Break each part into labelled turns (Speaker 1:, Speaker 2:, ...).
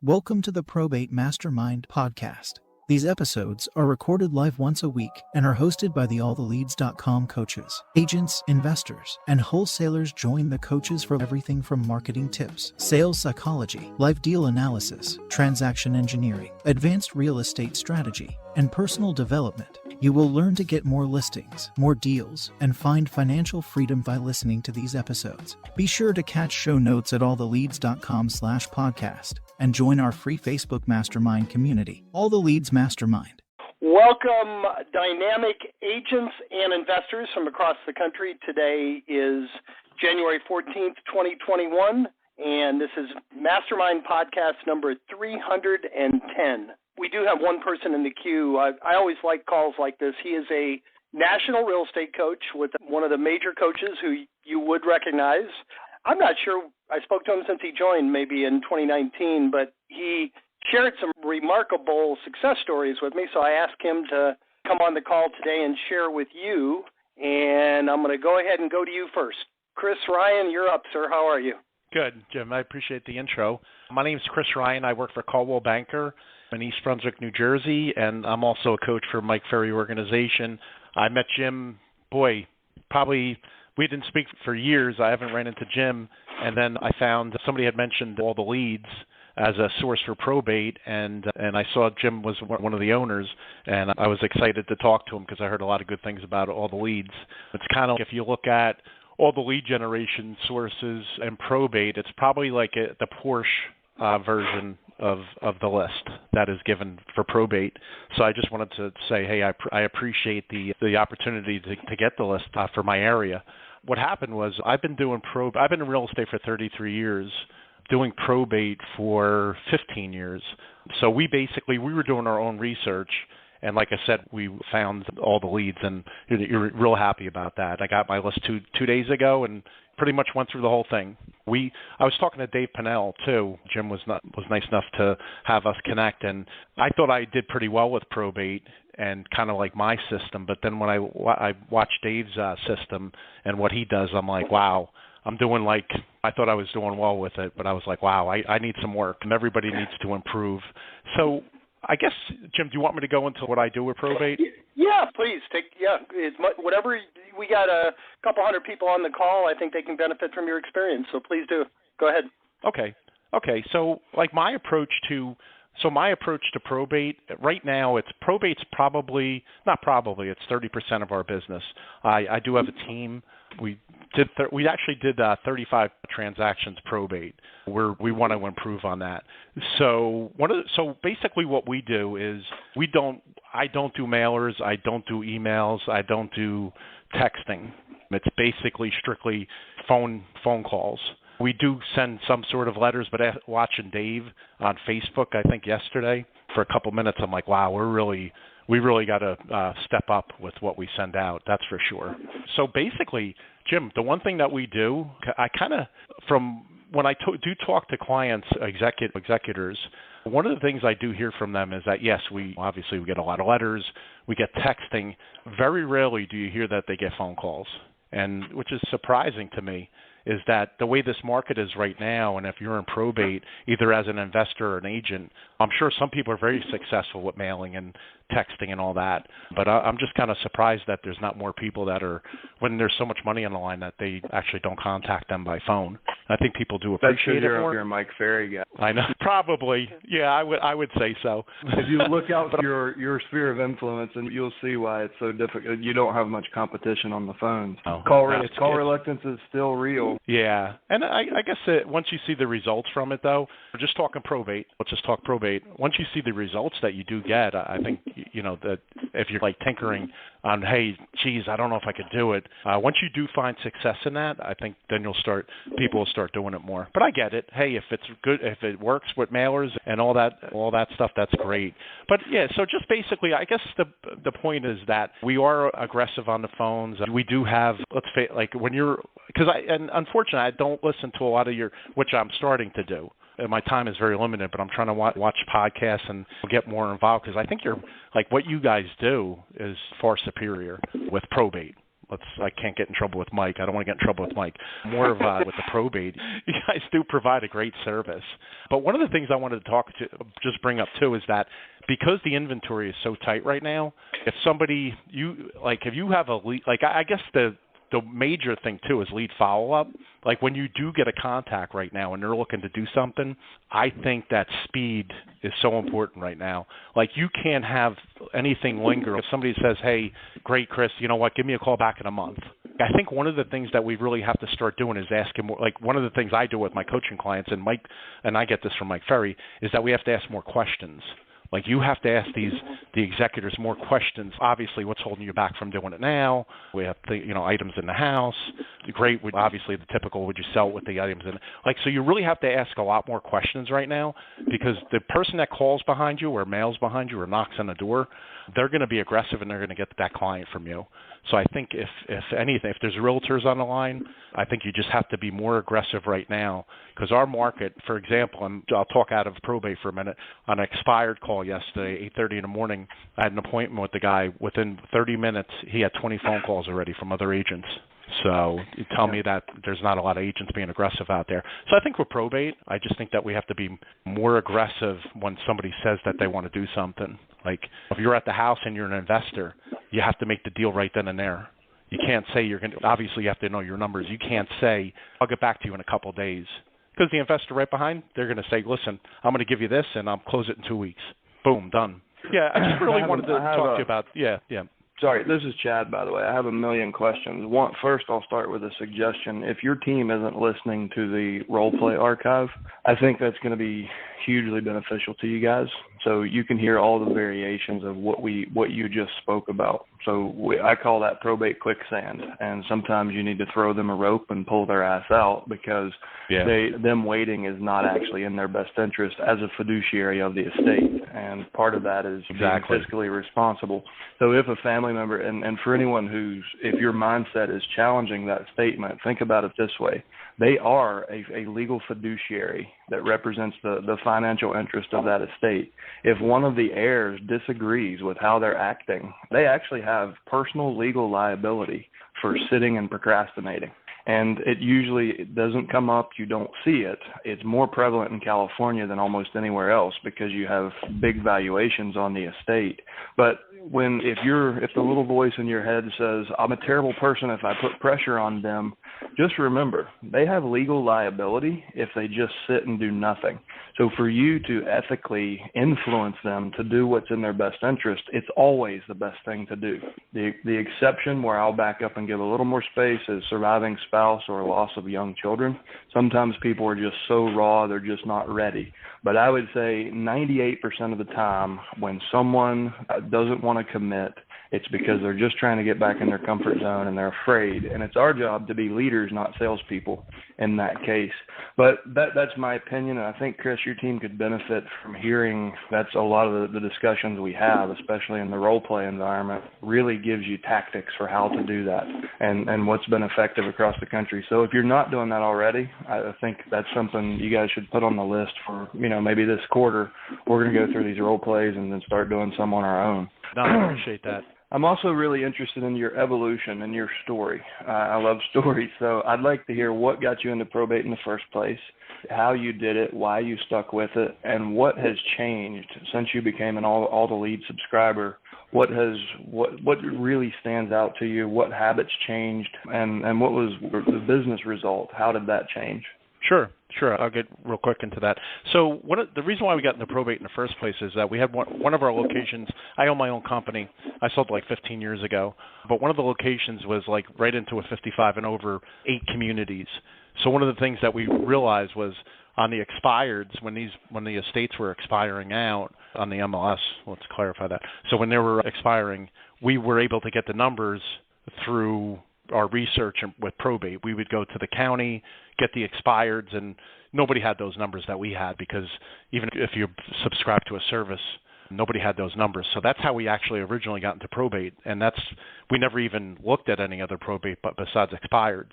Speaker 1: Welcome to the Probate Mastermind podcast. These episodes are recorded live once a week and are hosted by the alltheleads.com coaches. Agents, investors, and wholesalers join the coaches for everything from marketing tips, sales psychology, live deal analysis, transaction engineering, advanced real estate strategy, and personal development. You will learn to get more listings, more deals, and find financial freedom by listening to these episodes. Be sure to catch show notes at alltheleads.com/podcast and join our free Facebook mastermind community, All the Leads Mastermind.
Speaker 2: Welcome, dynamic agents and investors from across the country. Today is January 14th, 2021, and this is Mastermind Podcast number 310. We do have one person in the queue. I always like calls like this. He is a national real estate coach with one of the major coaches who you would recognize. I'm not sure. I spoke to him since he joined, maybe in 2019, but he shared some remarkable success stories with me, so I asked him to come on the call today and share with you, and I'm going to go ahead and go to you first. Chris Ryan, you're up, sir. How are you?
Speaker 3: Good, Jim. I appreciate the intro. My name is Chris Ryan. I work for Coldwell Banker in East Brunswick, New Jersey, and I'm also a coach for Mike Ferry organization. I met Jim, probably we didn't speak for years. I haven't ran into Jim, and then I found somebody had mentioned All the Leads as a source for probate, and I saw Jim was one of the owners, and I was excited to talk to him because I heard a lot of good things about All the Leads. It's kind of, if you look at all the lead generation sources and probate, it's probably like the Porsche version of the list that is given for probate. So I just wanted to say, hey, I appreciate the opportunity to get the list for my area. What happened was I've been in real estate for 33 years, doing probate for 15 years. So we were doing our own research, and like I said, we found All the Leads, and you're real happy about that. I got my list two days ago and pretty much went through the whole thing. I was talking to Dave Pannell too. Jim was nice enough to have us connect, and I thought I did pretty well with probate and kind of like my system. But then when I watched Dave's system and what he does, I'm like, wow. I thought I was doing well with it, but I was like, wow, I need some work, and everybody needs to improve. So I guess, Jim, do you want me to go into what I do with probate?
Speaker 2: Yeah, please. Whatever. We got a couple hundred people on the call. I think they can benefit from your experience, so please do. Go ahead.
Speaker 3: Okay. So like my approach to probate right now, it's 30% of our business. I do have a team. We actually did 35 transactions probate. We want to improve on that. So basically what we do is I don't do mailers, I don't do emails, I don't do texting. It's basically strictly phone calls. We do send some sort of letters, but watching Dave on Facebook, I think yesterday, for a couple minutes, I'm like, wow, we really got to step up with what we send out. That's for sure. So basically, Jim, the one thing that we do, when I do talk to clients, executors, one of the things I do hear from them is that, yes, we get a lot of letters, we get texting. Very rarely do you hear that they get phone calls, and which is surprising to me, is that the way this market is right now, and if you're in probate, either as an investor or an agent, I'm sure some people are very successful with mailing and texting and all that, but I'm just kind of surprised that there's not more people that are, when there's so much money on the line, that they actually don't contact them by phone. I think people do appreciate it more.
Speaker 4: You're a Mike Ferry guy.
Speaker 3: I know, probably. Yeah, I would say so.
Speaker 4: If you look out your sphere of influence, and you'll see why it's so difficult. You don't have much competition on the phones.
Speaker 3: Oh,
Speaker 4: call reluctance is still real.
Speaker 3: Yeah, and I guess once you see the results from it, though, we're just talking probate. Let's just talk probate. Once you see the results that you do get, I think that if you're like tinkering on, hey, geez, I don't know if I could do it. Once you do find success in that, I think then people will start doing it more. But I get it. Hey, if it's good, if it works with mailers and all that stuff, that's great. But yeah, so just basically, I guess the point is that we are aggressive on the phones. We do have, and unfortunately, I don't listen to a lot of which I'm starting to do. My time is very limited, but I'm trying to watch podcasts and get more involved because I think what you guys do is far superior with probate. I can't get in trouble with Mike. I don't want to get in trouble with Mike. More of with the probate. You guys do provide a great service. But one of the things I wanted to just bring up too is that because the inventory is so tight right now, if somebody if you have a lead, I guess the major thing too is lead follow-up. Like when you do get a contact right now and they're looking to do something, I think that speed is so important right now. Like you can't have anything linger. If somebody says, hey, great, Chris, you know what, give me a call back in a month. I think one of the things that we really have to start doing is asking more, like one of the things I do with my coaching clients, and Mike, and I get this from Mike Ferry, is that we have to ask more questions. Like you have to ask the executors more questions. Obviously, what's holding you back from doing it now? We have items in the house. Great. Obviously, the typical. Would you sell it with the items in? So you really have to ask a lot more questions right now because the person that calls behind you or mails behind you or knocks on the door, they're going to be aggressive and they're going to get that client from you. So I think if anything, if there's realtors on the line, I think you just have to be more aggressive right now because our market, for example, and I'll talk out of probate for a minute, on an expired call yesterday, 8:30 in the morning, I had an appointment with the guy. Within 30 minutes, he had 20 phone calls already from other agents. So you tell me that there's not a lot of agents being aggressive out there. So I think with probate, I just think that we have to be more aggressive when somebody says that they want to do something. Like if you're at the house and you're an investor, you have to make the deal right then and there. You can't say you're going to, obviously you have to know your numbers. You can't say, I'll get back to you in a couple of days. Because the investor right behind, they're going to say, listen, I'm going to give you this and I'll close it in 2 weeks. Boom, done. Yeah, I just really wanted to talk to you about, yeah.
Speaker 4: Sorry, this is Chad, by the way. I have a million questions. First, I'll start with a suggestion. If your team isn't listening to the role play archive, I think that's going to be hugely beneficial to you guys. So you can hear all the variations of what you just spoke about. So I call that probate quicksand. And sometimes you need to throw them a rope and pull their ass out because them waiting is not actually in their best interest as a fiduciary of the estate. And part of that is being fiscally responsible. So if a family member, and for anyone if your mindset is challenging that statement, think about it this way. They are a legal fiduciary that represents the financial interest of that estate. If one of the heirs disagrees with how they're acting, they actually have personal legal liability for sitting and procrastinating. And it usually doesn't come up. You don't see it. It's more prevalent in California than almost anywhere else because you have big valuations on the estate. But if the little voice in your head says, I'm a terrible person if I put pressure on them, just remember, they have legal liability if they just sit and do nothing. So for you to ethically influence them to do what's in their best interest, it's always the best thing to do. The exception where I'll back up and give a little more space is surviving spouse or loss of young children. Sometimes people are just so raw, they're just not ready. But I would say 98% of the time when someone doesn't want to commit, it's because they're just trying to get back in their comfort zone and they're afraid. And it's our job to be leaders, not salespeople in that case. But that's my opinion. And I think, Chris, your team could benefit from hearing that's a lot of the discussions we have, especially in the role play environment, really gives you tactics for how to do that and what's been effective across the country. So if you're not doing that already, I think that's something you guys should put on the list for, maybe this quarter. We're going to go through these role plays and then start doing some on our own.
Speaker 3: No, I appreciate that.
Speaker 4: I'm also really interested in your evolution and your story. I love stories, so I'd like to hear what got you into probate in the first place, how you did it, why you stuck with it, and what has changed since you became an all the lead subscriber. What really stands out to you? What habits changed, and what was the business result? How did that change?
Speaker 3: Sure. I'll get real quick into that. So the reason why we got into probate in the first place is that we had one of our locations. I own my own company. I sold 15 years ago. But one of the locations was right into a 55 and over 8 communities. So one of the things that we realized was on the expireds, when the estates were expiring out on the MLS, let's clarify that. So when they were expiring, we were able to get the numbers through our research with probate. We would go to the county, get the expireds, and nobody had those numbers that we had because even if you subscribe to a service, nobody had those numbers. So that's how we actually originally got into probate, and we never even looked at any other probate but besides expireds.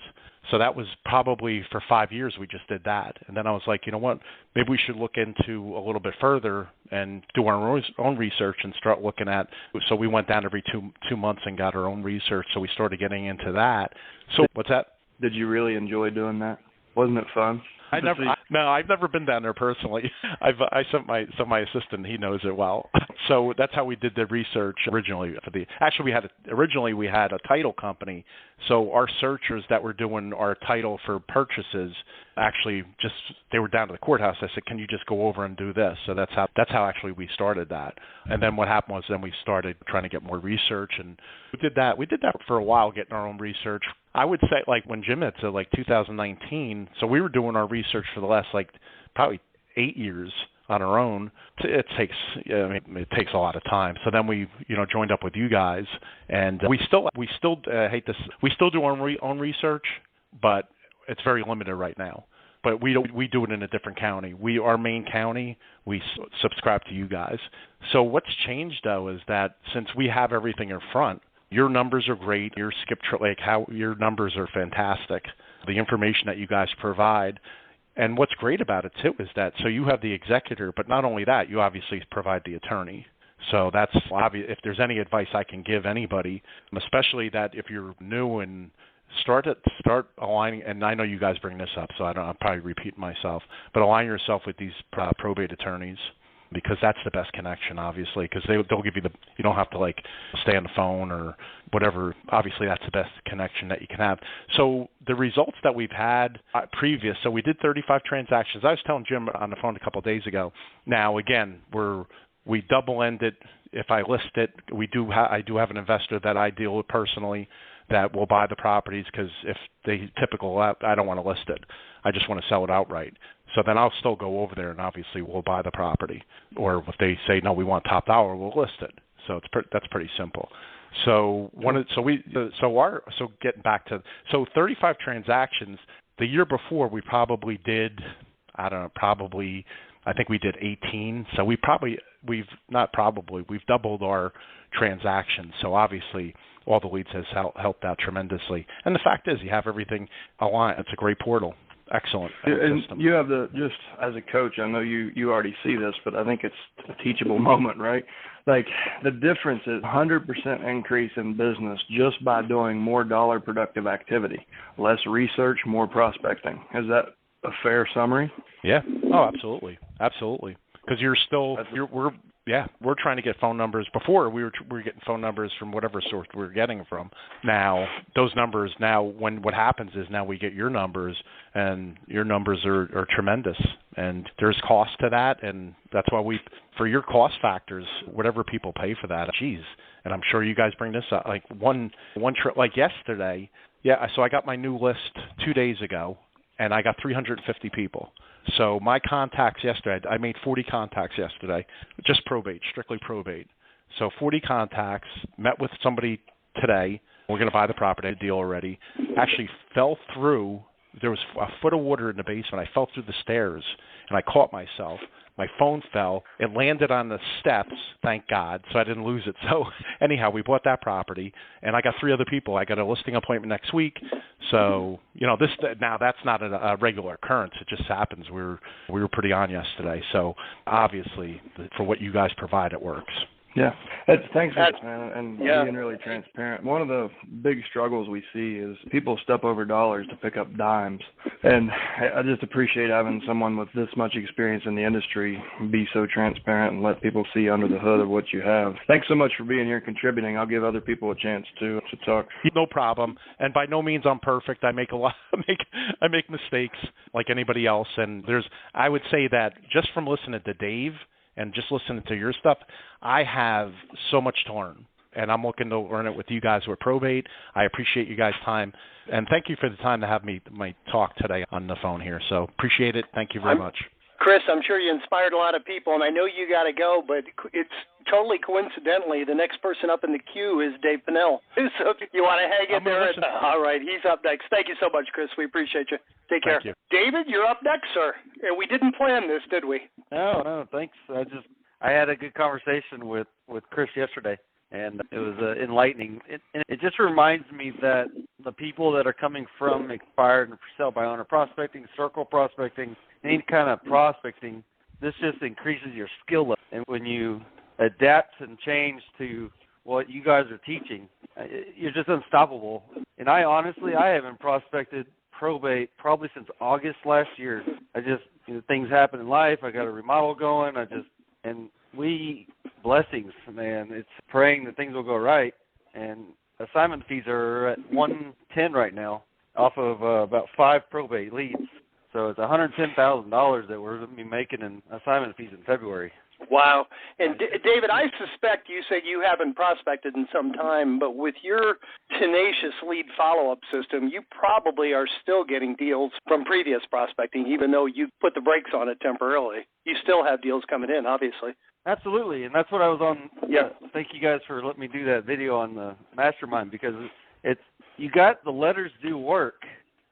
Speaker 3: So that was probably for 5 years we just did that. And then I was like, you know what, maybe we should look into a little bit further and do our own research and start looking at. So we went down every two months and got our own research. So we started getting into that. So what's that?
Speaker 4: Did you really enjoy doing that? Wasn't it fun?
Speaker 3: I've never been down there personally. I sent my assistant. He knows it well. So that's how we did the research originally. Originally we had a title company. So our searchers that were doing our title for purchases they were down to the courthouse. I said, can you just go over and do this? So that's how actually we started that. And then what happened was then we started trying to get more research, and we did that. We did that for a while, getting our own research. I would say like when Jim had to 2019. So we were doing our research for the last probably 8 years on our own. It takes a lot of time. So then we joined up with you guys, and we still hate this. We still do our own research, but it's very limited right now. But we do it in a different county. Our main county, we subscribe to you guys. So what's changed though is that since we have everything in front, your numbers are great. Your your numbers are fantastic. The information that you guys provide. And what's great about it, too, is that so you have the executor, but not only that, you obviously provide the attorney. So that's obvious. If there's any advice I can give anybody, especially that if you're new and start aligning, and I know you guy bring this up, so I'm probably repeating myself, but align yourself with these probate attorneys, because that's the best connection, obviously, because they'll give you you don't have to stay on the phone or whatever. Obviously, that's the best connection that you can have. So the results that we've had previous, so we did 35 transactions. I was telling Jim on the phone a couple of days ago. Now, again, we double-end it. If I list it, I do have an investor that I deal with personally that will buy the properties, because if I don't want to list it. I just want to sell it outright. So then I'll still go over there and obviously we'll buy the property. Or if they say, no, we want top dollar, we'll list it. So that's pretty simple. So getting back to 35 transactions. The year before we probably did, I think we did 18. So we've doubled our transactions. So obviously all the leads has helped out tremendously. And the fact is, you have everything aligned. It's a great portal. Excellent.
Speaker 4: And you have just as a coach, I know you already see this, but I think it's a teachable moment, right? Like the difference is 100% increase in business just by doing more dollar productive activity, less research, more prospecting. Is that a fair summary?
Speaker 3: Yeah. Oh, absolutely. Absolutely. Because we're trying to get phone numbers. Before we were getting phone numbers from whatever source we were getting them from. Now those numbers, what happens is now we get your numbers, and your numbers are tremendous. And there's cost to that, and that's why for your cost factors, whatever people pay for that, geez. And I'm sure you guys bring this up. Like one trip, like yesterday. Yeah. So I got my new list 2 days ago, and I got 350 people. So my contacts yesterday, I made 40 contacts yesterday, just probate, strictly probate. So 40 contacts, met with somebody today. We're going to buy the property, a deal already. Actually fell through. There was a foot of water in the basement. I fell through the stairs, and I caught myself. My phone fell. It landed on the steps, thank God, so I didn't lose it. So anyhow, we bought that property, and I got 3 other people. I got a listing appointment next week. So, that's not a regular occurrence. It just happens. We were pretty on yesterday. So obviously, for what you guys provide, it works.
Speaker 4: Yeah. Thanks for that, man, and being really transparent. One of the big struggles we see is people step over dollars to pick up dimes. And I just appreciate having someone with this much experience in the industry be so transparent and let people see under the hood of what you have. Thanks so much for being here and contributing. I'll give other people a chance to talk.
Speaker 3: No problem. And by no means I'm perfect. I make I make mistakes like anybody else. And I would say that just from listening to Dave and just listening to your stuff, I have so much to learn, and I'm looking to learn it with you guys with probate. I appreciate you guys' time, and thank you for the time to have my talk today on the phone here. So appreciate it. Thank you very much.
Speaker 2: Chris, I'm sure you inspired a lot of people, and I know you got to go, but it's totally coincidentally the next person up in the queue is Dave Pannell. So if you want to hang in there. All right, he's up next. Thank you so much, Chris. We appreciate you. Take care.
Speaker 3: Thank you.
Speaker 2: David, you're up next, sir. And we didn't plan this, did we?
Speaker 5: No, thanks. I had a good conversation with Chris yesterday, and it was enlightening. It just reminds me that the people that are coming from expired and for sale by owner prospecting, circle prospecting, any kind of prospecting, this just increases your skill level. And when you adapt and change to what you guys are teaching, you're just unstoppable. And I haven't prospected probate probably since August last year. Things happen in life. I got a remodel going. Blessings, man. It's praying that things will go right. And assignment fees are at $110 right now off of about 5 probate leads. So it's $110,000 that we're going to be making in assignment fees in February.
Speaker 2: Wow. And David, I suspect you said you haven't prospected in some time, but with your tenacious lead follow-up system, you probably are still getting deals from previous prospecting, even though you put the brakes on it temporarily. You still have deals coming in, obviously.
Speaker 5: Absolutely, and that's what I was on.
Speaker 2: Yeah.
Speaker 5: Thank you guys for letting me do that video on the mastermind, because you got the letters do work,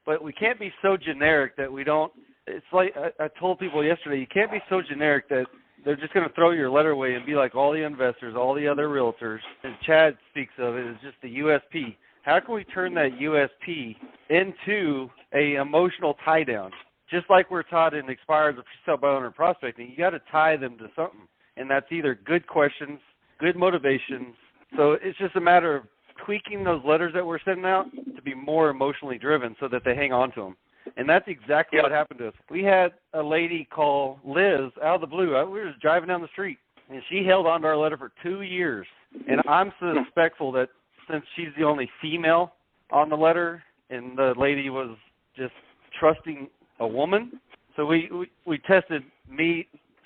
Speaker 5: but we can't be so generic that we don't. It's like I told people yesterday, you can't be so generic that they're just going to throw your letter away and be like all the investors, all the other realtors. And Chad speaks of it as just the USP. How can we turn that USP into a emotional tie down? Just like we're taught in expired or sell by owner prospecting, you got to tie them to something. And that's either good questions, good motivations. So it's just a matter of tweaking those letters that we're sending out to be more emotionally driven so that they hang on to them. And that's exactly what happened to us. We had a lady call Liz out of the blue. We were just driving down the street, and she held on to our letter for 2 years. And I'm suspectful that since she's the only female on the letter, and the lady was just trusting a woman, so we tested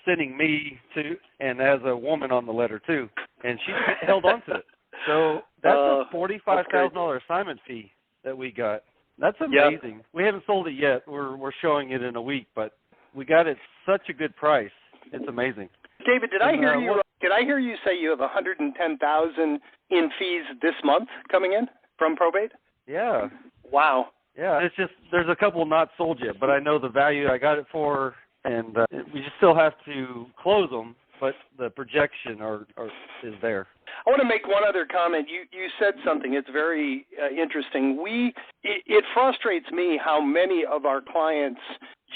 Speaker 5: sending me to, and as a woman on the letter too, and she held on to it. So that's a $45,000 assignment fee that we got. That's amazing. Yep. We haven't sold it yet. We're showing it in a week, but we got it such a good price. It's amazing.
Speaker 2: David, did I hear you say you have $110,000 in fees this month coming in from probate?
Speaker 5: Yeah.
Speaker 2: Wow.
Speaker 5: Yeah, it's just there's a couple not sold yet, but I know the value I got it for, and we just still have to close them, but the projection is there.
Speaker 2: I want to make one other comment. You said something. It's very interesting. It frustrates me how many of our clients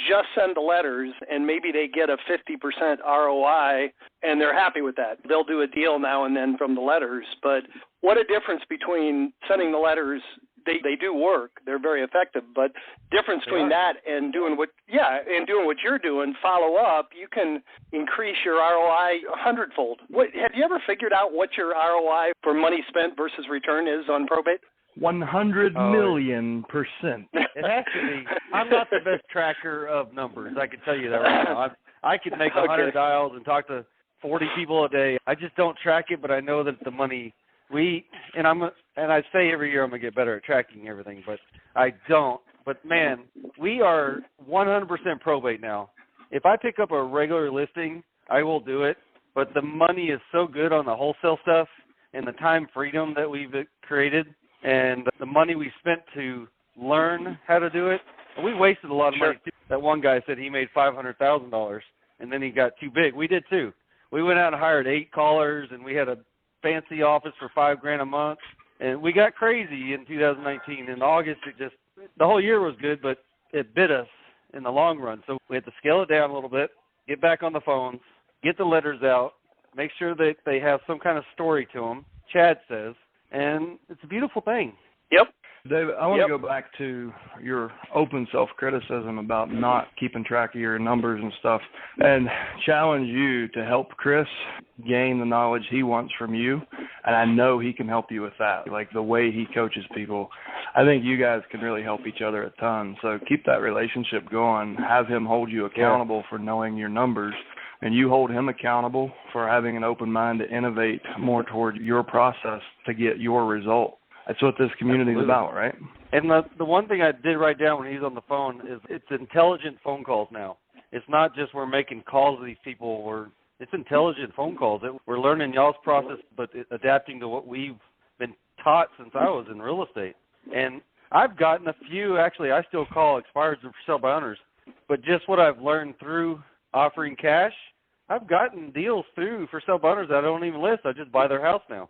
Speaker 2: just send the letters and maybe they get a 50% ROI and they're happy with that. They'll do a deal now and then from the letters, but what a difference between sending the letters. They do work. They're very effective, but difference between that and doing what you're doing, follow up, you can increase your ROI 100-fold. Have you ever figured out what your ROI for money spent versus return is on probate?
Speaker 4: 100 million%.
Speaker 5: It has to be. I'm not the best tracker of numbers. I can tell you that right now. I could make 100 dials and talk to 40 people a day. I just don't track it, but I know that the money and I say every year I'm going to get better at tracking everything, but I don't. But, man, we are 100% probate now. If I pick up a regular listing, I will do it, but the money is so good on the wholesale stuff and the time freedom that we've created and the money we spent to learn how to do it. We wasted a lot of money. That one guy said he made $500,000, and then he got too big. We did, too. We went out and hired 8 callers, and we had a fancy office for $5,000 a month, and we got crazy in 2019. In August, the whole year was good, but it bit us in the long run. So we had to scale it down a little bit, get back on the phones, get the letters out, make sure that they have some kind of story to them, Chad says, and it's a beautiful thing.
Speaker 2: Yep.
Speaker 4: David, I want to go back to your open self-criticism about not keeping track of your numbers and stuff and challenge you to help Chris gain the knowledge he wants from you. And I know he can help you with that, like the way he coaches people. I think you guys can really help each other a ton. So keep that relationship going. Have him hold you accountable for knowing your numbers, and you hold him accountable for having an open mind to innovate more toward your process to get your result. That's what this community is about, right?
Speaker 5: And the one thing I did write down when he's on the phone is it's intelligent phone calls now. It's not just we're making calls to these people. It's intelligent phone calls. We're learning y'all's process, but adapting to what we've been taught since I was in real estate. And I've gotten a few, actually, I still call expireds for sale by owners, but just what I've learned through offering cash, I've gotten deals through for sale by owners that I don't even list. I just buy their house now.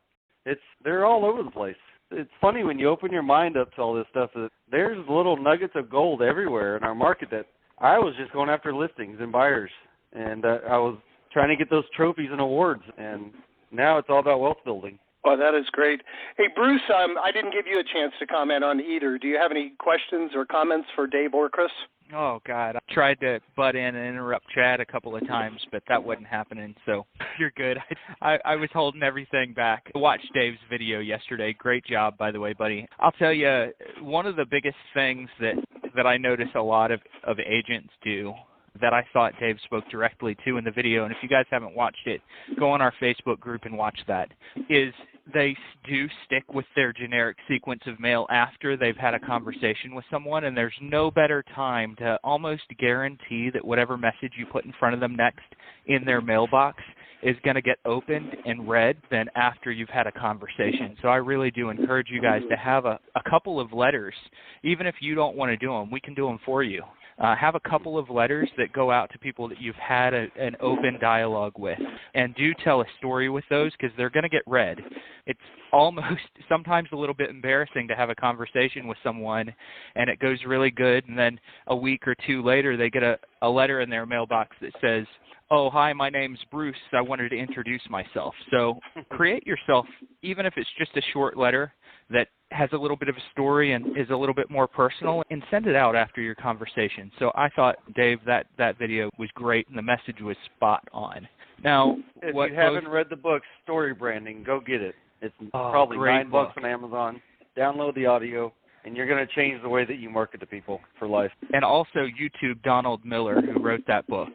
Speaker 5: They're all over the place. It's funny when you open your mind up to all this stuff, that there's little nuggets of gold everywhere in our market that I was just going after listings and buyers, and I was trying to get those trophies and awards, and now it's all about wealth building.
Speaker 2: Oh, that is great. Hey, Bruce, I didn't give you a chance to comment on either. Do you have any questions or comments for Dave or Chris?
Speaker 6: Oh, God. I tried to butt in and interrupt Chad a couple of times, but that wasn't happening, so you're good. I was holding everything back. I watched Dave's video yesterday. Great job, by the way, buddy. I'll tell you, one of the biggest things that I notice a lot of agents do that I thought Dave spoke directly to in the video, and if you guys haven't watched it, go on our Facebook group and watch that, is they do stick with their generic sequence of mail after they've had a conversation with someone, and there's no better time to almost guarantee that whatever message you put in front of them next in their mailbox is going to get opened and read than after you've had a conversation. So I really do encourage you guys to have a couple of letters. Even if you don't want to do them, we can do them for you. Have a couple of letters that go out to people that you've had an open dialogue with, and do tell a story with those, because they're going to get read. It's almost sometimes a little bit embarrassing to have a conversation with someone and it goes really good, and then a week or two later they get a letter in their mailbox that says, "Oh, hi, my name's Bruce. I wanted to introduce myself." So create yourself, even if it's just a short letter that has a little bit of a story and is a little bit more personal, and send it out after your conversation. So I thought, Dave, that video was great and the message was spot on. Now,
Speaker 5: if you haven't read the book, Story Branding, go get it. It's probably $9 on Amazon. Download the audio, and you're going to change the way that you market to people for life.
Speaker 6: And also YouTube Donald Miller, who wrote that book.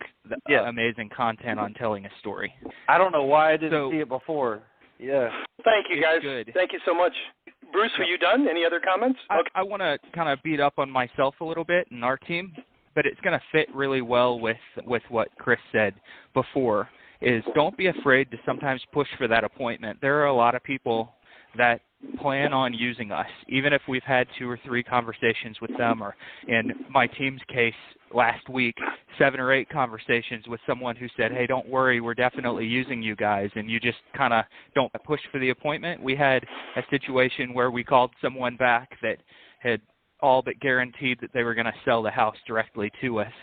Speaker 6: Amazing content on telling a story.
Speaker 5: I don't know why I didn't see it before. Yeah.
Speaker 2: Thank you, guys.
Speaker 6: Good.
Speaker 2: Thank you so much. Bruce, are you done? Any other comments?
Speaker 6: I want to kind of beat up on myself a little bit and our team, but it's going to fit really well with what Chris said before, is don't be afraid to sometimes push for that appointment. There are a lot of people that plan on using us, even if we've had 2 or 3 conversations with them, or in my team's case last week, 7 or 8 conversations with someone who said, "Hey, don't worry, we're definitely using you guys," and you just kind of don't push for the appointment. We had a situation where we called someone back that had all but guaranteed that they were going to sell the house directly to us.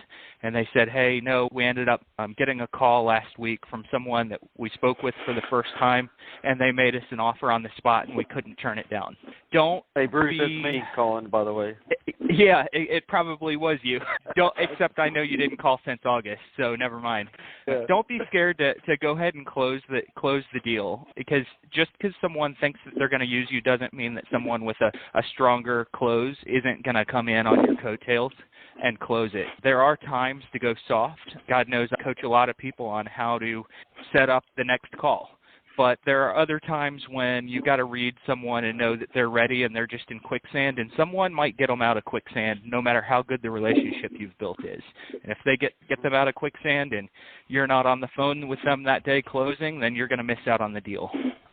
Speaker 6: And they said, "Hey, no, we ended up getting a call last week from someone that we spoke with for the first time, and they made us an offer on the spot, and we couldn't turn it down."
Speaker 5: Hey, Bruce, that's me calling, by the way.
Speaker 6: Yeah, it probably was you. Except I know you didn't call since August, so never mind. Yeah. Don't be scared to go ahead and close the deal, because just because someone thinks that they're going to use you doesn't mean that someone with a stronger close isn't going to come in on your coattails and close it. There are times to go soft. God knows I coach a lot of people on how to set up the next call. But there are other times when you got to read someone and know that they're ready and they're just in quicksand, and someone might get them out of quicksand no matter how good the relationship you've built is. And if they get them out of quicksand and you're not on the phone with them that day closing, then you're going to miss out on the deal.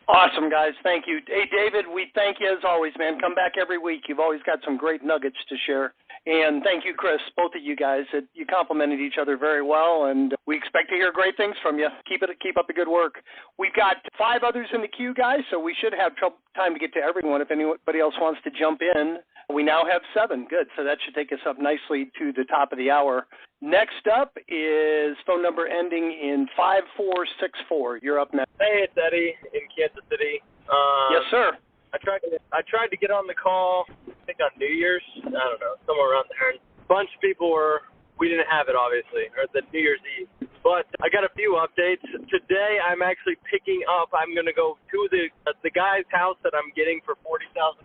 Speaker 2: Awesome, guys. Thank you. Hey, David, we thank you as always, man. Come back every week. You've always got some great nuggets to share. And thank you, Chris, both of you guys. You complimented each other very well, and we expect to hear great things from you. Keep up the good work. We've got 5 others in the queue, guys, so we should have time to get to everyone if anybody else wants to jump in. We now have 7. Good. So that should take us up nicely to the top of the hour. Next up is phone number ending in 5464. You're up next.
Speaker 7: Hey, it's Eddie in Kansas City.
Speaker 2: Yes, sir.
Speaker 7: I tried to get on the call, I think on New Year's, I don't know, somewhere around there. And a bunch of people we didn't have it, obviously, or the New Year's Eve. But I got a few updates. Today I'm actually picking up, I'm going to go to the guy's house that I'm getting for $40,000.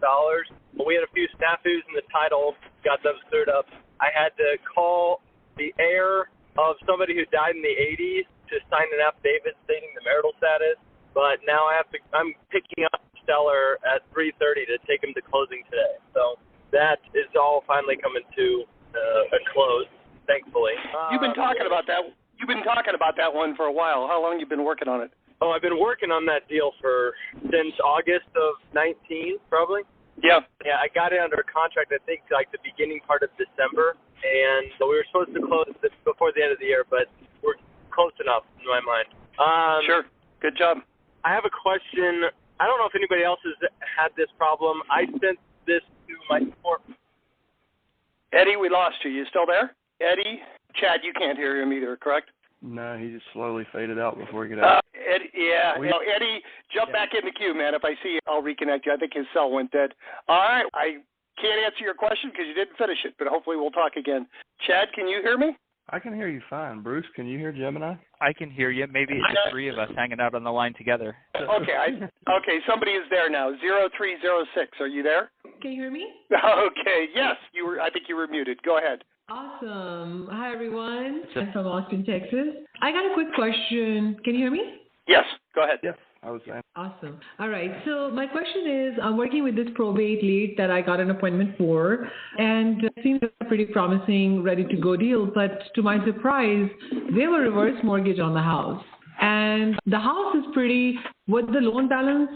Speaker 7: We had a few snafus in the title, got those cleared up. I had to call the heir of somebody who died in the 80s to sign an affidavit stating the marital status. But now I'm picking up the seller at 3:30 to take him to closing today. So that is all finally coming to a close, thankfully.
Speaker 2: You've been talking about that. You've been talking about that one for a while. How long have you been working on it?
Speaker 7: Oh, I've been working on that deal since August of 19, probably.
Speaker 2: Yeah.
Speaker 7: Yeah, I got it under contract, I think, like the beginning part of December. And so we were supposed to close this before the end of the year, but we're close enough in my mind.
Speaker 2: Sure. Good job.
Speaker 7: I have a question I don't know if anybody else has had this problem. I sent this to my support.
Speaker 2: Eddie, we lost you. You still there? Eddie? Chad, you can't hear him either, correct?
Speaker 4: No, he just slowly faded out before he could out.
Speaker 2: Eddie, Eddie, jump back in the queue, man. If I see you, I'll reconnect you. I think his cell went dead. All right. I can't answer your question because you didn't finish it, but hopefully we'll talk again. Chad, can you hear me?
Speaker 4: I can hear you fine. Bruce, can you hear Gemini?
Speaker 6: I can hear you. Maybe it's the three of us hanging out on the line together.
Speaker 2: Okay, somebody is there now. 0306. Are you there?
Speaker 8: Can you hear me?
Speaker 2: Okay, yes. I think you were muted. Go ahead.
Speaker 8: Awesome. Hi, everyone. I'm from Austin, Texas. I got a quick question. Can you hear me?
Speaker 2: Yes, go ahead.
Speaker 4: Yes, I was saying.
Speaker 8: Awesome. All right. So my question is, I'm working with this probate lead that I got an appointment for, and it seems a pretty promising, ready-to-go deal. But to my surprise, they have a reverse mortgage on the house. And the house is pretty, what the loan balance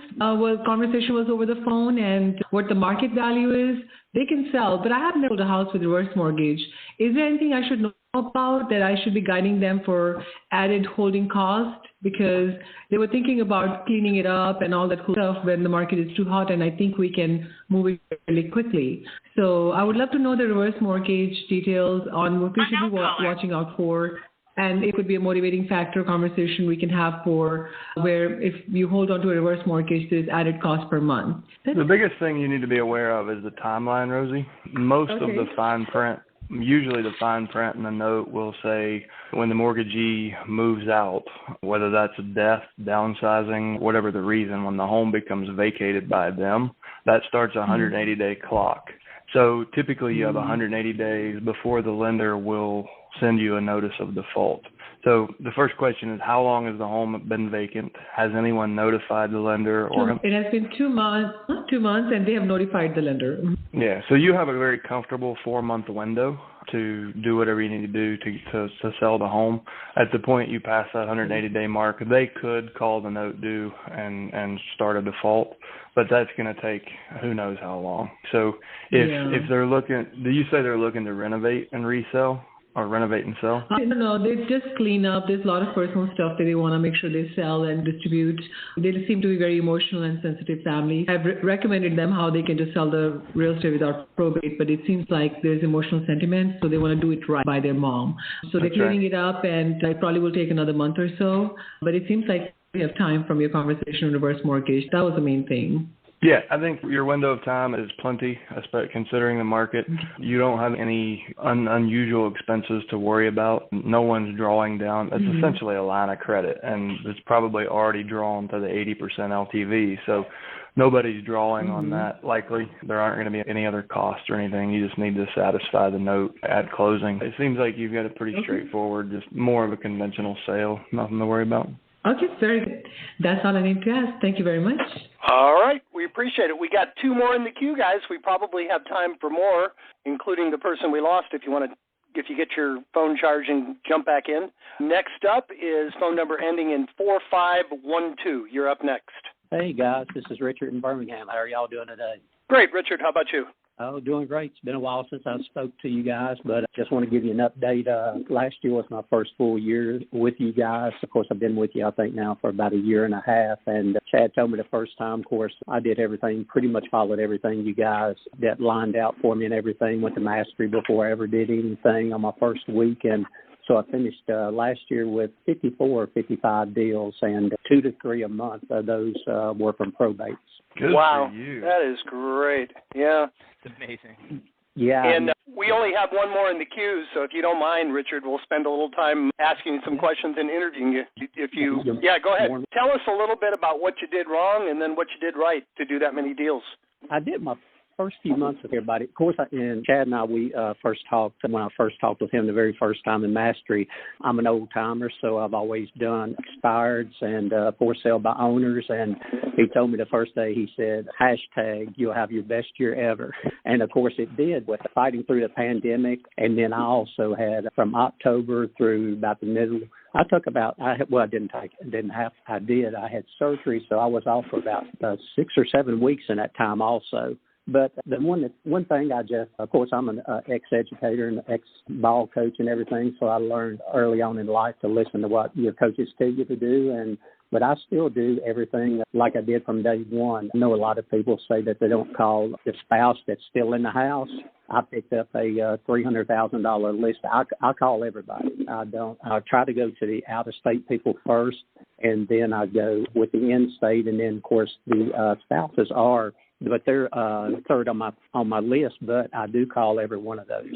Speaker 8: conversation was over the phone and what the market value is, they can sell. But I haven't sold a house with reverse mortgage. Is there anything I should know about that I should be guiding them for added holding cost? Because they were thinking about cleaning it up and all that cool stuff when the market is too hot, and I think we can move it really quickly. So I would love to know the reverse mortgage details on what we should be watching out for. And it could be a motivating factor conversation we can have for where if you hold on to a reverse mortgage, there's added cost per month.
Speaker 4: The biggest thing you need to be aware of is the timeline, Rosie. Most of the fine print, usually the fine print in the note will say when the mortgagee moves out, whether that's a death, downsizing, whatever the reason, when the home becomes vacated by them, that starts a 180-day clock. So typically you have 180 days before the lender will send you a notice of default. So the first question is, how long has the home been vacant? Has anyone notified the lender?
Speaker 8: It has been 2 months, and they have notified the lender.
Speaker 4: Yeah, so you have a very comfortable 4-month window to do whatever you need to do to sell the home. At the point you pass that 180-day mark, they could call the note due and start a default, but that's going to take who knows how long. So if they're looking, do you say they're looking to renovate and resell? Or renovate and sell?
Speaker 8: No, they just clean up. There's a lot of personal stuff that they want to make sure they sell and distribute. They seem to be very emotional and sensitive family. I've recommended them how they can just sell the real estate without probate, but it seems like there's emotional sentiment, so they want to do it right by their mom. So they're cleaning it up, and it probably will take another month or so. But it seems like we have time from your conversation on reverse mortgage. That was the main thing.
Speaker 4: Yeah, I think your window of time is plenty, considering the market. You don't have any unusual expenses to worry about. No one's drawing down. It's essentially a line of credit, and it's probably already drawn to the 80% LTV. So nobody's drawing on that likely. There aren't going to be any other costs or anything. You just need to satisfy the note at closing. It seems like you've got a pretty straightforward, just more of a conventional sale. Nothing to worry about.
Speaker 8: Okay, very good. That's all I need to ask. Thank you very much.
Speaker 2: All right, we appreciate it. We got 2 more in the queue, guys. We probably have time for more, including the person we lost. If you get your phone charged and jump back in. Next up is phone number ending in 4512. You're up next.
Speaker 9: Hey guys, this is Richard in Birmingham. How are y'all doing today?
Speaker 2: Great, Richard. How about you?
Speaker 9: Oh, doing great. It's been a while since I spoke to you guys, but I just want to give you an update. Last year was my first full year with you guys. Of course, I've been with you, I think, now for about 1.5 years. And Chad told me the first time, of course, I did everything, pretty much followed everything you guys that lined out for me and everything. Went to mastery before I ever did anything on my first week. And so I finished last year with 54 or 55 deals, and 2 to 3 a month of those were from probates.
Speaker 4: Good
Speaker 2: wow,
Speaker 4: for you.
Speaker 2: That is great. Yeah.
Speaker 6: It's amazing.
Speaker 9: Yeah.
Speaker 2: And we only have 1 more in the queue, so if you don't mind, Richard, we'll spend a little time asking you some questions and interviewing you. Go ahead. Tell us a little bit about what you did wrong and then what you did right to do that many deals.
Speaker 9: I did my first few months with everybody. Of course, and Chad and I, we first talked, when I first talked with him the very first time in Mastery, I'm an old-timer, so I've always done expireds and for sale by owners, and he told me the first day, he said, # you'll have your best year ever. And, of course, it did with fighting through the pandemic, and then I also had from October through about the middle, I took about, I had surgery, so I was off for about 6 or 7 weeks in that time also. But the one thing of course, I'm an ex-educator and ex-ball coach and everything, so I learned early on in life to listen to what your coaches tell you to do, but I still do everything like I did from day one. I know a lot of people say that they don't call the spouse that's still in the house. I picked up a $300,000 list. I call everybody. I try to go to the out-of-state people first, and then I go with the in-state, and then, of course, the spouses are, but they're third on my list. But I do call every one of those,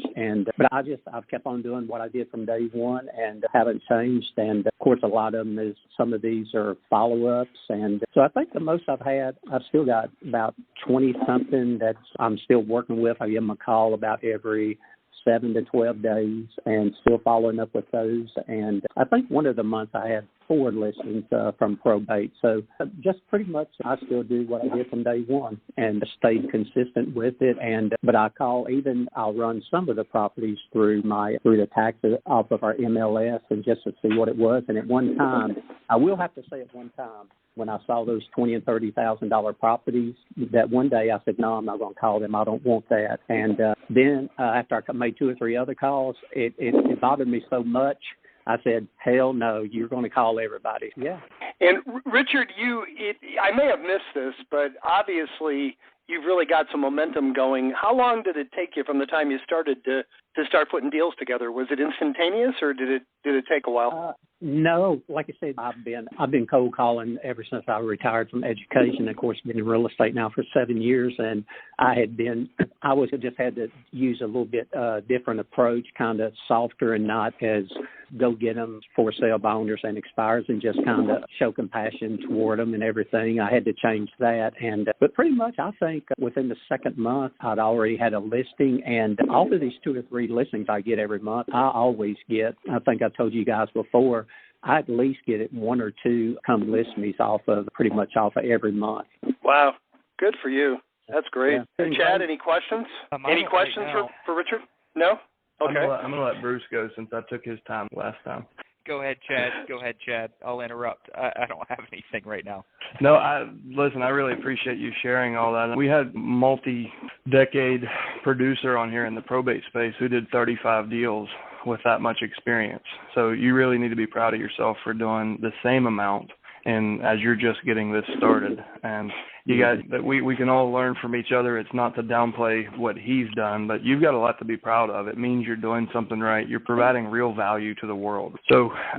Speaker 9: but I've kept on doing what I did from day one, and haven't changed. And of course, a lot of them is some of these are follow-ups, and so I think the most I've still got about 20 something that I'm still working with. I give them a call about every 7 to 12 days, and still following up with those. And I think one of the months I had 4 listings from Probate. So just pretty much I still do what I did from day one and stayed consistent with it. But I'll run some of the properties through the taxes off of our MLS and just to see what it was. And at one time, I will have to say at one time, when I saw those $20,000 and $30,000 properties, that one day I said, no, I'm not going to call them. I don't want that. And then after I made 2 or 3 other calls, it bothered me so much. I said, hell no, you're going to call everybody. Yeah.
Speaker 2: And Richard, I may have missed this, but obviously you've really got some momentum going. How long did it take you from the time you started to start putting deals together? Was it instantaneous, or did it take a while?
Speaker 9: No, like I said, I've been cold calling ever since I retired from education. Of course, been in real estate now for 7 years, and I just had to use a little bit different approach, kind of softer and not as go get them for sale by owners and expires, and just kind of show compassion toward them and everything. I had to change that, but pretty much I think within the second month I'd already had a listing, and all of these 2 or 3 listings I get every month, I always get. I think I told you guys before, I at least get it 1 or 2 come list me pretty much off of every month.
Speaker 2: Wow, good for you. That's great.
Speaker 9: Yeah.
Speaker 2: Chad, any questions? Any questions for Richard? No? Okay.
Speaker 4: I'm going to let Bruce go since I took his time last time.
Speaker 6: Go ahead, Chad. I'll interrupt. I don't have anything right now.
Speaker 4: No, listen, I really appreciate you sharing all that. We had multi-decade producer on here in the probate space who did 35 deals with that much experience. So you really need to be proud of yourself for doing the same amount, and as you're just getting this started. And you guys, we can all learn from each other. It's not to downplay what he's done, but you've got a lot to be proud of. It means you're doing something right. You're providing real value to the world. So I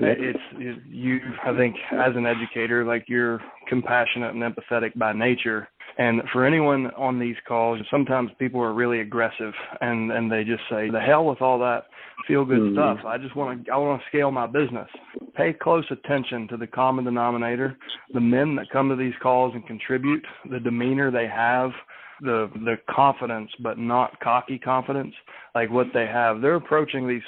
Speaker 4: think as an educator, like, you're compassionate and empathetic by nature. And for anyone on these calls, sometimes people are really aggressive and they just say, the hell with all that feel-good stuff. I want to scale my business. Pay close attention to the common denominator, the men that come to these calls and contribute, the demeanor they have, the confidence, but not cocky confidence, like what they have. They're approaching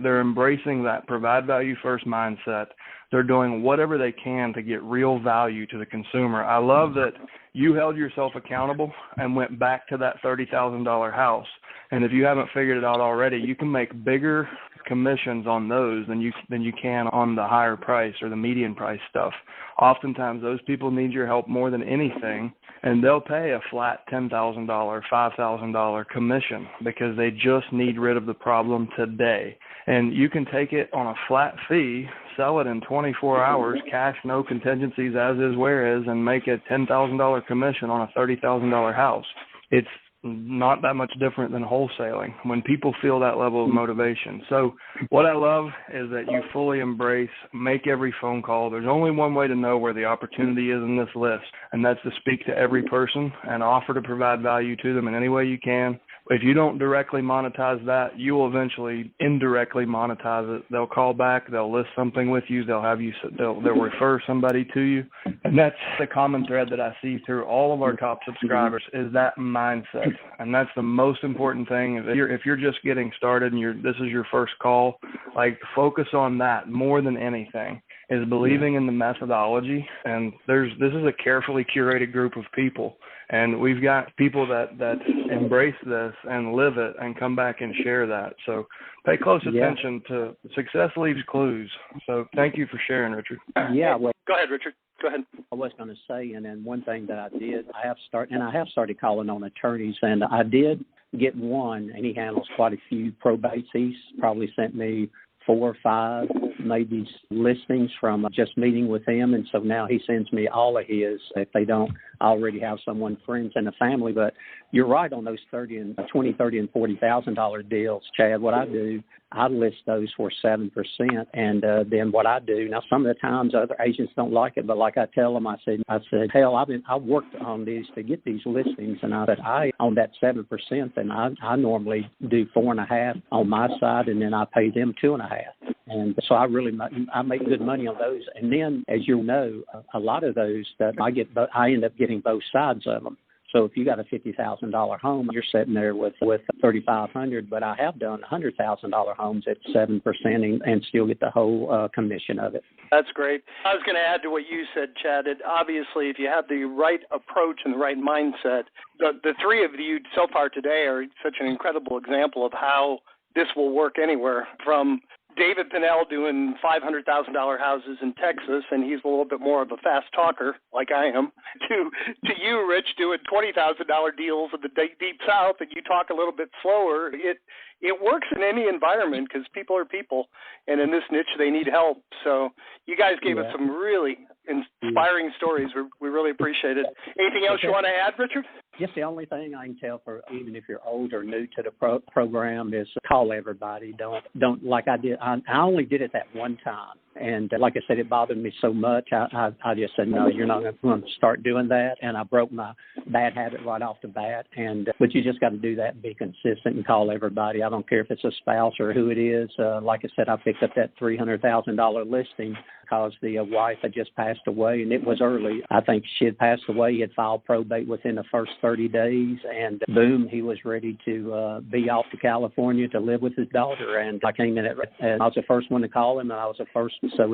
Speaker 4: they're embracing that provide value first mindset. They're doing whatever they can to get real value to the consumer. I love that you held yourself accountable and went back to that $30,000 house. And if you haven't figured it out already, you can make bigger commissions on those than you can on the higher price or the median price stuff. Oftentimes, those people need your help more than anything, and they'll pay a flat $10,000, $5,000 commission because they just need rid of the problem today. And you can take it on a flat fee, sell it in 24 hours, cash, no contingencies, as is, where is, and make a $10,000 commission on a $30,000 house. It's not that much different than wholesaling when people feel that level of motivation. So what I love is that you fully embrace, make every phone call. There's only one way to know where the opportunity is in this list, and that's to speak to every person and offer to provide value to them in any way you can. If you don't directly monetize that, you will eventually indirectly monetize it. They'll call back, they'll list something with you, they'll refer somebody to you. And that's the common thread that I see through all of our top subscribers is that mindset. And that's the most important thing. If you're just getting started and this is your first call, like, focus on that more than anything. is believing in the methodology. And this is a carefully curated group of people. And we've got people that embrace this and live it and come back and share that. So pay close attention to success leaves clues. So thank you for sharing, Richard.
Speaker 9: Yeah. Well,
Speaker 2: go ahead, Richard. Go ahead.
Speaker 9: I was going to say, and then one thing that I did, I have started calling on attorneys, and I did get one, and he handles quite a few probates. He's probably sent me 4 or 5 maybe listings from just meeting with him, and so now he sends me all of his if they don't already have someone, friends and a family. But you're right on those $30,000 and $40,000 deals, Chad. What I do, I list those for 7%, and then what I do now, some of the times other agents don't like it, but like I tell them, I said, hell, I've worked on these to get these listings, and I said on that 7%, then I normally do 4.5 on my side, and then I pay them 2.5. And so I make good money on those. And then, as you know, a lot of those that I end up getting both sides of them. So if you got a $50,000 home, you're sitting there with $3,500. But I have done $100,000 homes at 7% and still get the whole commission of it.
Speaker 2: That's great. I was going to add to what you said, Chad. Obviously, if you have the right approach and the right mindset, the three of you so far today are such an incredible example of how this will work anywhere, from David Pannell doing $500,000 houses in Texas, and he's a little bit more of a fast talker, like I am, to you, Rich, doing $20,000 deals in the deep South, and you talk a little bit slower. It works in any environment because people are people, and in this niche they need help. So you guys gave us some really inspiring stories. We really appreciate it. Anything else you want to add, Richard?
Speaker 9: Just the only thing I can tell, for even if you're old or new to the program, is call everybody. Don't like I did. I only did it that one time, and like I said, it bothered me so much. I just said, no, you're not going to start doing that, and I broke my bad habit right off the bat. But you just got to do that and be consistent and call everybody. I don't care if it's a spouse or who it is. Like I said, I picked up that $300,000 listing because the wife had just passed away, and it was early. I think she had passed away. He had filed probate within the first 30 days, and boom, he was ready to be off to California to live with his daughter. And I came in and I was the first one to call him, and I was the first. So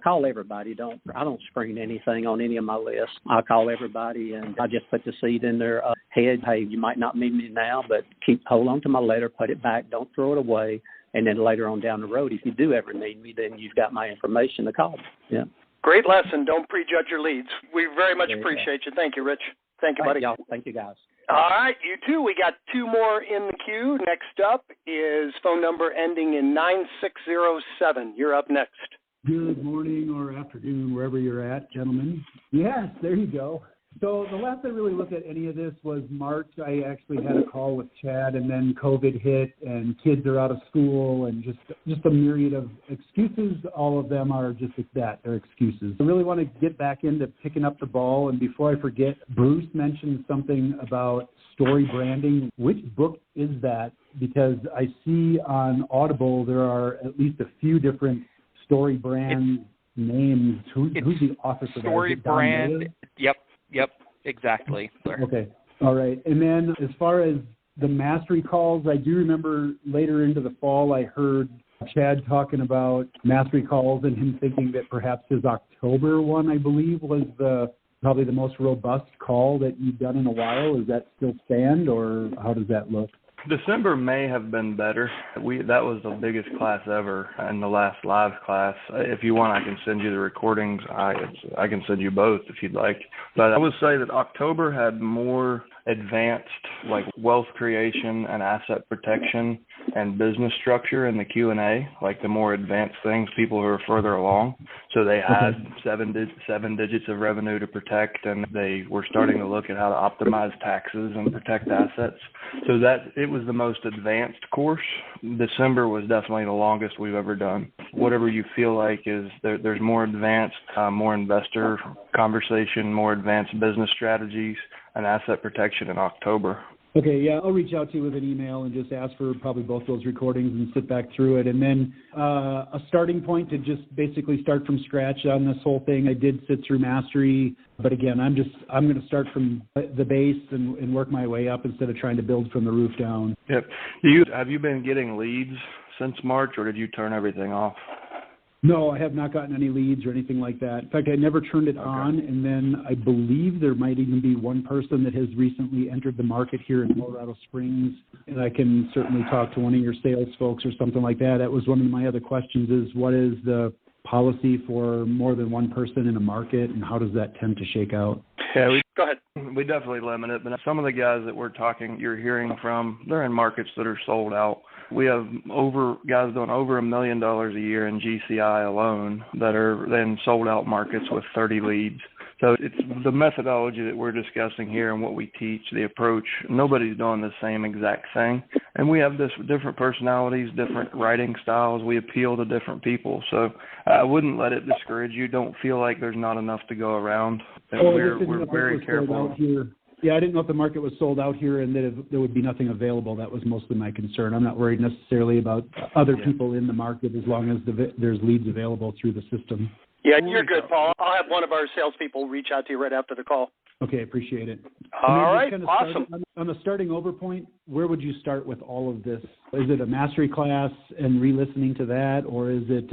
Speaker 9: call everybody. I don't screen anything on any of my lists. I call everybody, and I just put the seed in their head. Hey, you might not need me now, but hold on to my letter, put it back, don't throw it away. And then later on down the road, if you do ever need me, then you've got my information to call me. Yeah.
Speaker 2: Great lesson. Don't prejudge your leads. We very much appreciate you. Thank you, Rich. Thank you, buddy.
Speaker 9: Y'all. Thank you, guys.
Speaker 2: All right, you too. We got 2 more in the queue. Next up is phone number ending in 9607. You're up next.
Speaker 10: Good morning or afternoon, wherever you're at, gentlemen. Yes, there you go. So the last I really looked at any of this was March. I actually had a call with Chad, and then COVID hit, and kids are out of school, and just a myriad of excuses. All of them are just that, they're excuses. I really want to get back into picking up the ball, and before I forget, Bruce mentioned something about story branding. Which book is that? Because I see on Audible there are at least a few different story brand names. Who's the author for that?
Speaker 6: Story brand, Yep, exactly.
Speaker 10: Okay. All right. And then as far as the mastery calls, I do remember later into the fall I heard Chad talking about mastery calls and him thinking that perhaps his October one, I believe, was probably the most robust call that you've done in a while. Does that still stand, or how does that look?
Speaker 4: December may have been better. That was the biggest class ever in the last live class. If you want, I can send you the recordings. I can send you both if you'd like. But I would say that October had more advanced, like wealth creation and asset protection and business structure in the Q&A, like the more advanced things, people who are further along. So they had 7 digits of revenue to protect, and they were starting to look at how to optimize taxes and protect assets. So that it was the most advanced course. December was definitely the longest we've ever done. Whatever you feel like is there's more advanced, more investor conversation, more advanced business strategies, and asset protection in October.
Speaker 10: Okay, yeah, I'll reach out to you with an email and just ask for probably both those recordings and sit back through it. And then a starting point to just basically start from scratch on this whole thing. I did sit through Mastery, but again, I'm going to start from the base and work my way up instead of trying to build from the roof down.
Speaker 4: Yep. Have you been getting leads since March, or did you turn everything off?
Speaker 10: No, I have not gotten any leads or anything like that. In fact, I never turned it on, and then I believe there might even be one person that has recently entered the market here in Colorado Springs, and I can certainly talk to one of your sales folks or something like that. That was one of my other questions is what is the policy for more than one person in a market, and how does that tend to shake out?
Speaker 4: Yeah,
Speaker 2: Go ahead.
Speaker 4: we definitely limit it, but some of the guys that you're hearing from, they're in markets that are sold out. We have guys doing over $1 million a year in GCI alone that are then sold out markets with 30 leads. So it's the methodology that we're discussing here and what we teach, the approach. Nobody's doing the same exact thing. And we have different personalities, different writing styles. We appeal to different people. So I wouldn't let it discourage you. Don't feel like there's not enough to go around. And we're very careful.
Speaker 10: Yeah, I didn't know if the market was sold out here and that there would be nothing available. That was mostly my concern. I'm not worried necessarily about other people in the market as long as there's leads available through the system.
Speaker 2: Yeah, you're good, Paul. I'll have one of our salespeople reach out to you right after the call.
Speaker 10: Okay, appreciate it.
Speaker 2: All right, awesome.
Speaker 10: On the starting over point, where would you start with all of this? Is it a mastery class and re-listening to that, or is it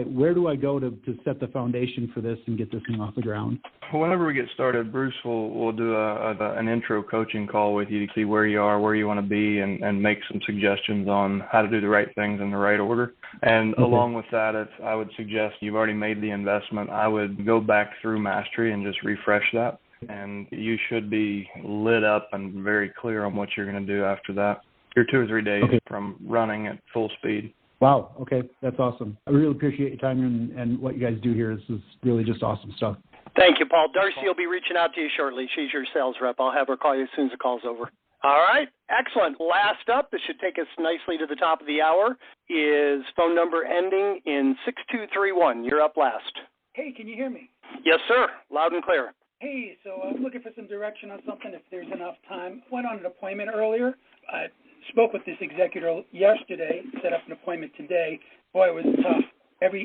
Speaker 10: where do I go to set the foundation for this and get this thing off the ground?
Speaker 4: Whenever we get started, Bruce will do an intro coaching call with you to see where you are, where you want to be, and make some suggestions on how to do the right things in the right order. And along with that, I would suggest you've already made the investment. I would go back through mastery and just refresh that. And you should be lit up and very clear on what you're going to do after that. You're 2 or 3 days from running at full speed.
Speaker 10: Wow. Okay. That's awesome. I really appreciate your time and what you guys do here. This is really just awesome stuff.
Speaker 2: Thank you, Paul. Darcy will be reaching out to you shortly. She's your sales rep. I'll have her call you as soon as the call's over. All right. Excellent. Last up, this should take us nicely to the top of the hour, is phone number ending in 6231. You're up last.
Speaker 11: Hey, can you hear me?
Speaker 2: Yes, sir. Loud and clear.
Speaker 11: Hey, so I'm looking for some direction on something if there's enough time. Went on an appointment earlier. I spoke with this executor yesterday, set up an appointment today. Boy, it was tough.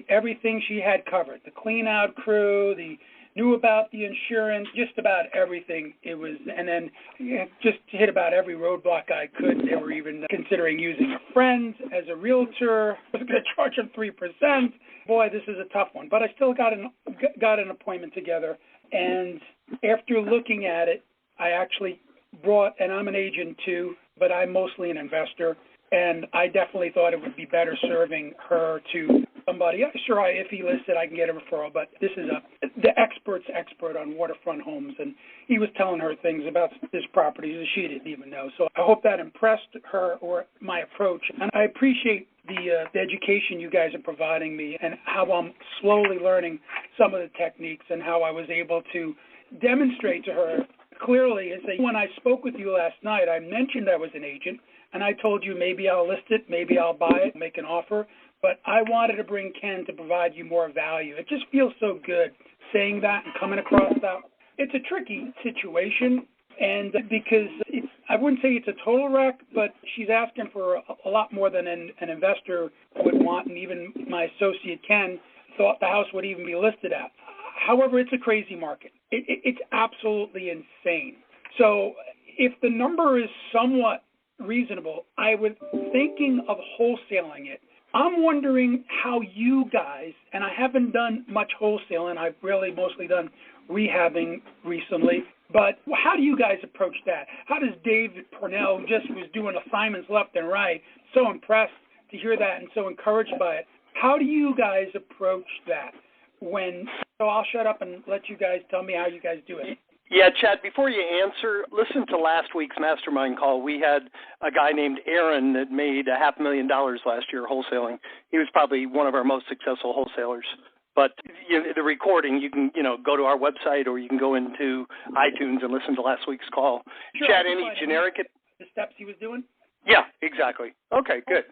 Speaker 11: Everything she had covered. The clean-out crew, knew about the insurance, just about everything. It was, and then just hit about every roadblock I could. They were even considering using a friend as a realtor. I was going to charge them 3%. Boy, this is a tough one. But I still got an appointment together. And after looking at it, I actually brought, and I'm an agent too, but I'm mostly an investor, and I definitely thought it would be better serving her to somebody. Sure, if he listed, I can get a referral, but this is the expert's expert on waterfront homes, and he was telling her things about this property that she didn't even know. So I hope that impressed her or my approach, and I appreciate the education you guys are providing me and how I'm slowly learning some of the techniques and how I was able to demonstrate to her clearly. When I spoke with you last night, I mentioned I was an agent, and I told you maybe I'll list it, maybe I'll buy it, make an offer, but I wanted to bring Ken to provide you more value. It just feels so good saying that and coming across that. It's a tricky situation, and because I wouldn't say it's a total wreck, but she's asking for a lot more than an investor would want, and even my associate Ken thought the house would even be listed at. However, it's a crazy market. It's absolutely insane. So if the number is somewhat reasonable, I was thinking of wholesaling it. I'm wondering how you guys, and I haven't done much wholesaling, I've really mostly done rehabbing recently, but how do you guys approach that? How does David Pannell, who just was doing assignments left and right, so impressed to hear that and so encouraged by it, how do you guys approach that? So I'll shut up and let you guys tell me how you guys do it.
Speaker 2: Yeah, Chad, before you answer, listen to last week's mastermind call. We had a guy named Aaron that made $500,000 last year wholesaling. He was probably one of our most successful wholesalers. But the recording, you can go to our website or you can go into iTunes and listen to last week's call.
Speaker 11: Sure,
Speaker 2: Chad, any generic?
Speaker 11: The steps he was doing?
Speaker 2: Yeah, exactly. Okay, good.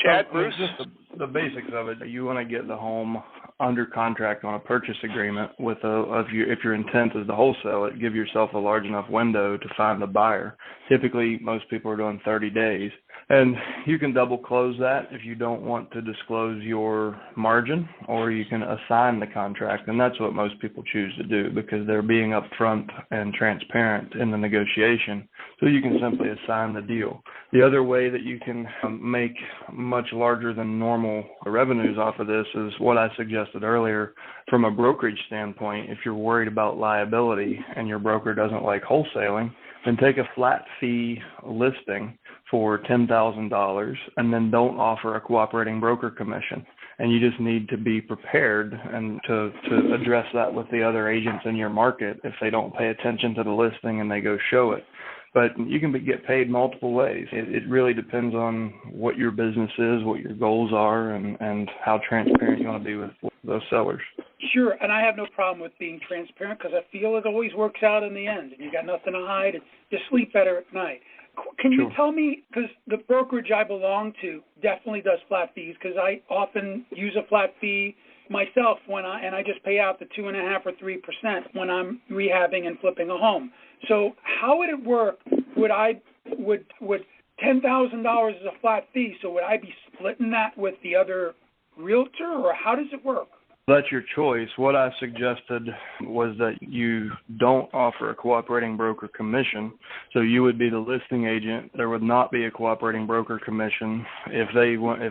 Speaker 2: Chad, Bruce?
Speaker 4: Just the basics of it. You want to get the home under contract on a purchase agreement with if your intent is to wholesale it, give yourself a large enough window to find the buyer. Typically, most people are doing 30 days. And you can double close that if you don't want to disclose your margin, or you can assign the contract. And that's what most people choose to do because they're being upfront and transparent in the negotiation. So you can simply assign the deal. The other way that you can make much larger than normal revenues off of this is what I suggested earlier from a brokerage standpoint. If you're worried about liability and your broker doesn't like wholesaling, then take a flat fee listing for $10,000 and then don't offer a cooperating broker commission. And you just need to be prepared and to address that with the other agents in your market if they don't pay attention to the listing and they go show it. But you can get paid multiple ways. It really depends on what your business is, what your goals are, and how transparent you want to be with those sellers.
Speaker 11: Sure, and I have no problem with being transparent because I feel it always works out in the end, and you got nothing to hide, and you sleep better at night. Can you tell me, because the brokerage I belong to definitely does flat fees, because I often use a flat fee myself and I just pay out the 2.5% or 3% when I'm rehabbing and flipping a home. So how would it work? Would $10,000 is a flat fee, so would I be splitting that with the other realtor, or how does it work?
Speaker 4: That's your choice. What I suggested was that you don't offer a cooperating broker commission. So you would be the listing agent. There would not be a cooperating broker commission. If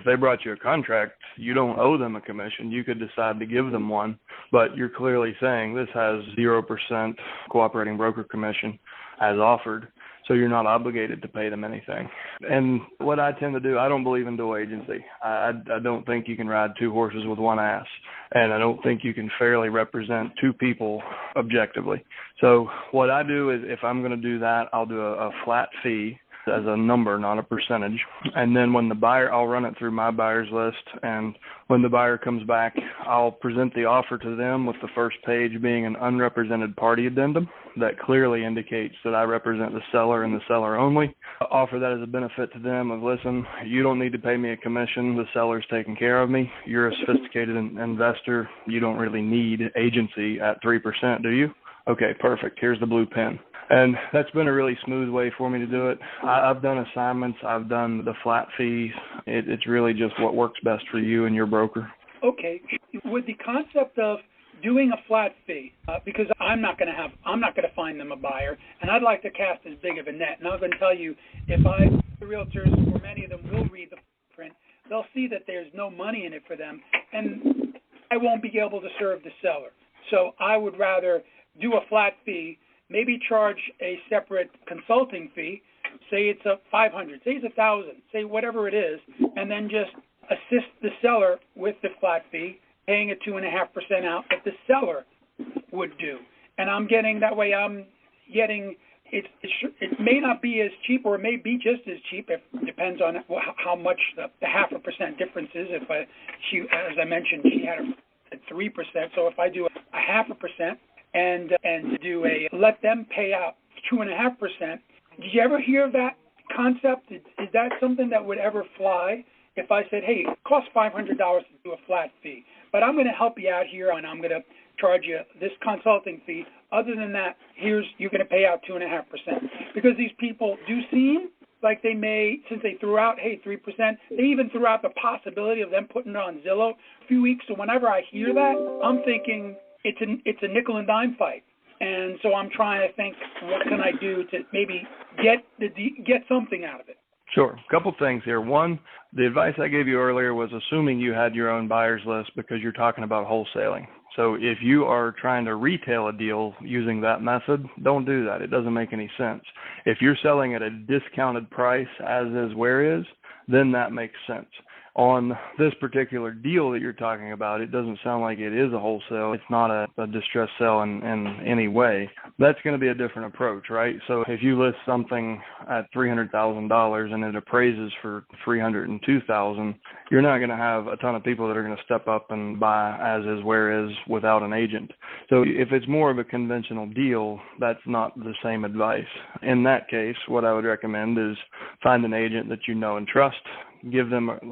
Speaker 4: they brought you a contract, you don't owe them a commission. You could decide to give them one, but you're clearly saying this has 0% cooperating broker commission as offered. So you're not obligated to pay them anything. And what I tend to do, I don't believe in dual agency. I don't think you can ride two horses with one ass. And I don't think you can fairly represent two people objectively. So what I do is if I'm going to do that, I'll do a flat fee as a number, not a percentage. And then when the buyer, I'll run it through my buyer's list. And when the buyer comes back, I'll present the offer to them with the first page being an unrepresented party addendum that clearly indicates that I represent the seller and the seller only. I'll offer that as a benefit to them of, listen, you don't need to pay me a commission. The seller's taking care of me. You're a sophisticated investor. You don't really need agency at 3%, do you? Okay, perfect. Here's the blue pen. And that's been a really smooth way for me to do it. I've done assignments. I've done the flat fees. It's really just what works best for you and your broker.
Speaker 11: Okay. With the concept of doing a flat fee, because I'm not going to find them a buyer, and I'd like to cast as big of a net. And I'm going to tell you, if the realtors, or many of them will read the print, they'll see that there's no money in it for them, and I won't be able to serve the seller. So I would rather do a flat fee, maybe charge a separate consulting fee, say it's a $500, say it's $1,000, say whatever it is, and then just assist the seller with the flat fee, paying a 2.5% out that the seller would do. And I'm getting, it may not be as cheap, or it may be just as cheap. It depends on how much the 0.5% difference is. If as I mentioned, she had a 3%, so if I do a 0.5%, and do let them pay out 2.5%. Did you ever hear of that concept? Is that something that would ever fly? If I said, hey, it costs $500 to do a flat fee, but I'm going to help you out here, and I'm going to charge you this consulting fee. Other than that, you're going to pay out 2.5%. Because these people do seem like they may, since they threw out, hey, 3%, they even threw out the possibility of them putting it on Zillow a few weeks. So whenever I hear that, I'm thinking, it's a nickel and dime fight, and so I'm trying to think, what can I do to maybe get something out of it?
Speaker 4: Sure. A couple things here. One, the advice I gave you earlier was assuming you had your own buyer's list because you're talking about wholesaling. So if you are trying to retail a deal using that method, don't do that. It doesn't make any sense. If you're selling at a discounted price, as is where is, then that makes sense. On this particular deal that you're talking about, it doesn't sound like it is a wholesale. It's not a distressed sale in any way. That's going to be a different approach, right? So if you list something at $300,000 and it appraises for $302,000, you're not going to have a ton of people that are going to step up and buy as is where is without an agent. So if it's more of a conventional deal, that's not the same advice. In that case, what I would recommend is find an agent that you know and trust.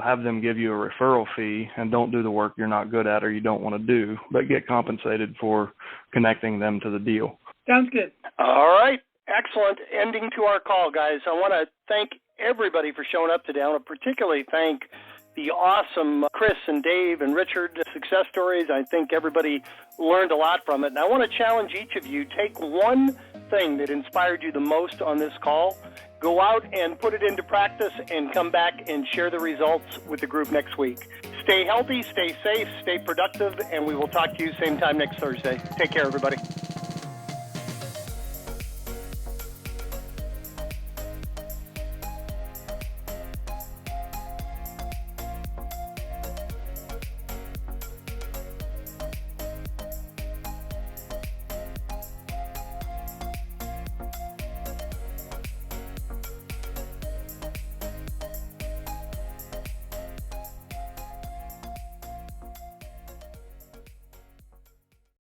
Speaker 4: Have them give you a referral fee, and don't do the work you're not good at or you don't want to do, but get compensated for connecting them to the deal.
Speaker 11: Sounds good.
Speaker 2: All right. Excellent ending to our call, guys. I want to thank everybody for showing up today. I want to particularly thank the awesome Chris and Dave and Richard success stories. I think everybody learned a lot from it. And I want to challenge each of you, take one thing that inspired you the most on this call, go out and put it into practice, and come back and share the results with the group next week. Stay healthy, stay safe, stay productive, and we will talk to you same time next Thursday. Take care, everybody.